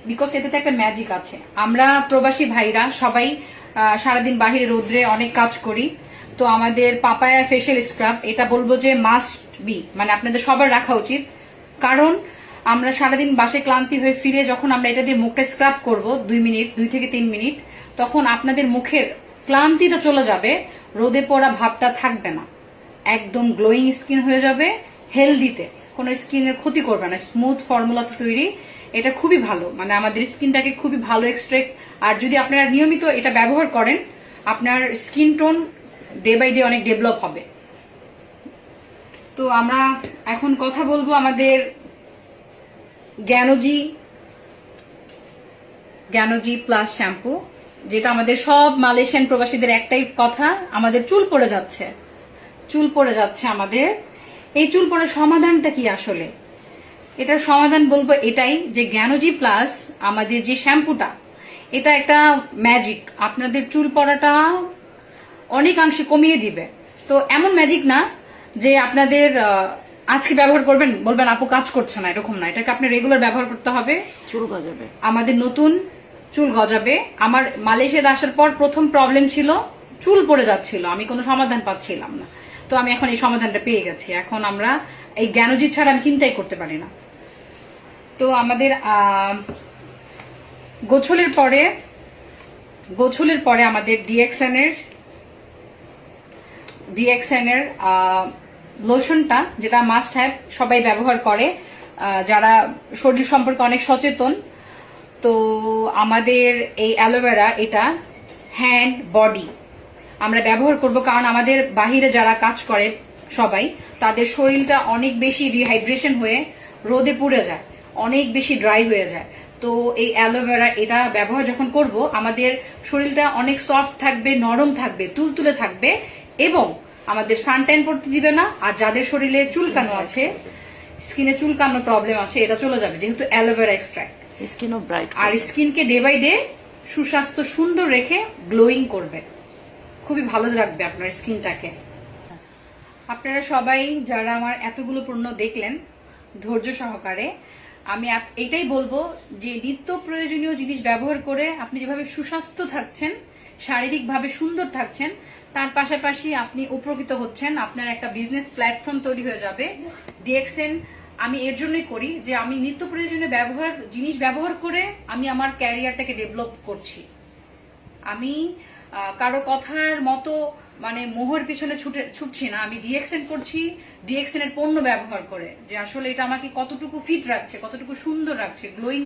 Because এটাতে একটা magic আছে। আমরা প্রবাসী ভাইরা সবাই সারাদিন বাহিরে রোদ্রে অনেক কাজ করি, তো আমাদের পাপায়া ফেশিয়াল স্ক্রাব এটা বলবো যে মাস্ট বি, মানে আপনাদের সবার রাখা উচিত। কারণ আমরা সারাদিন বাসে ক্লান্তি হয়ে ফিরে যখন আমরা এটা দিয়ে মুখটা স্ক্রাব করব 2 থেকে 3 মিনিট, তখন আপনাদের মুখের ক্লান্তিটা চলে যাবে, রোদে পড়া ভাবটা থাকবে না, একদম গ্লোয়িং স্কিন হয়ে যাবে, হেলদিতে কোনো স্কিনের ক্ষতি করবে না, স্মুথ ফর্মুলা তৈরি। এটা খুবই ভালো, মানে আমাদের স্কিনটাকে খুবই ভালো এক্সট্রাক্ট। আর যদি আপনারা নিয়মিত এটা ব্যবহার করেন, আপনার skin tone day by day অনেক ডেভেলপ হবে। তো আমরা এখন কথা বলবো আমাদের জ্ঞানজি প্লাস শ্যাম্পু, যেটা আমাদের সব মালয়েশিয়ান প্রবাসীদের একটাই কথা, আমাদের চুল পড়ে যাচ্ছে আমাদের। এই চুল পড়ার সমাধানটা কি আসলে? এটার সমাধান বলবো এটাই যে জ্ঞানজি প্লাস আমাদের যে শ্যাম্পুটা, এটা একটা ম্যাজিক, আপনাদের চুল পড়াটা অনেকাংশে কমিয়ে দিবে। তো এমন ম্যাজিক না যে আপনাদের আজকে ব্যবহার করবেন বলবেন আপু কাজ করছে না, এরকম না। এটাকে আপনি রেগুলার ব্যবহার করতে হবে, চুল গজাবে, আমাদের নতুন চুল গজাবে। আমার মালয়েশিয়াতে আসার পর প্রথম প্রবলেম ছিল চুল পড়ে যাচ্ছিল, আমি কোনো সমাধান পাচ্ছিলাম না। তো আমি এখন এই সমাধানটা পেয়ে গেছি। এখন আমরা এই জ্ঞানজি ছাড়া আমি চিন্তাই করতে পারি না। তো আমাদের গোছলের পরে আমাদের ডিএক্সএন এর লোশনটা, যেটা মাস্ট হ্যাভ, সবাই ব্যবহার করে যারা শরীর সম্পর্কে অনেক সচেতন। তো আমাদের এই অ্যালোভেরা, এটা হ্যান্ড বডি আমরা ব্যবহার করব, কারণ আমাদের বাহিরে যারা কাজ করে সবাই, তাদের শরীরটা অনেক বেশি রিহাইড্রেশন হয়ে রোদে পুড়ে যায়, অনেক বেশি ড্রাই হয়ে যায়। তো এই অ্যালোভেরা এটা ব্যবহার যখন করব, আমাদের শরীরটা অনেক সফট থাকবে, নরম থাকবে, তুলতুলে থাকবে, এবং আমাদের সানট্যান পড়তে দিবে না। আর যাদের শরীরে চুলকানো আছে, স্কিনে চুলকানো প্রবলেম আছে, এটা চলে যাবে, যেহেতু অ্যালোভেরা এক্সট্রাক্ট। স্কিনও ব্রাইট, আর স্কিনকে ডে বাই ডে সুস্বাস্থ্য সুন্দর রেখে গ্লোয়িং করবে, খুবই ভালো রাখবে আপনার স্কিনটাকে। আপনারা সবাই যারা আমার এতগুলো পণ্য দেখলেন ধৈর্য সহকারে, আমি এটাই বলবো যে নিত্য প্রয়োজনীয় জিনিস ব্যবহার করে আপনি যেভাবে সুস্বাস্থ্য থাকছেন, শারীরিকভাবে সুন্দর থাকছেন, তার পাশাপাশি আপনি উপকৃত হচ্ছেন, আপনার একটা বিজনেস প্ল্যাটফর্ম তৈরি হয়ে যাবে। ডিএক্সএন আমি এর জন্যই করি যে আমি নিত্য প্রয়োজনীয় জিনিস ব্যবহার করে আমি আমার ক্যারিয়ারটাকে ডেভেলপ করছি। আমি কারো কথার মতো মানে মোহর পিছনে ছুটছি না, আমি ডিএক্সএন করছি ডিএক্সএন এর পণ্য ব্যবহার করে, যে আসলে এটা আমাকে কতটুকু ফিট রাখছে, কতটুকু সুন্দর রাখছে, গ্লোয়িং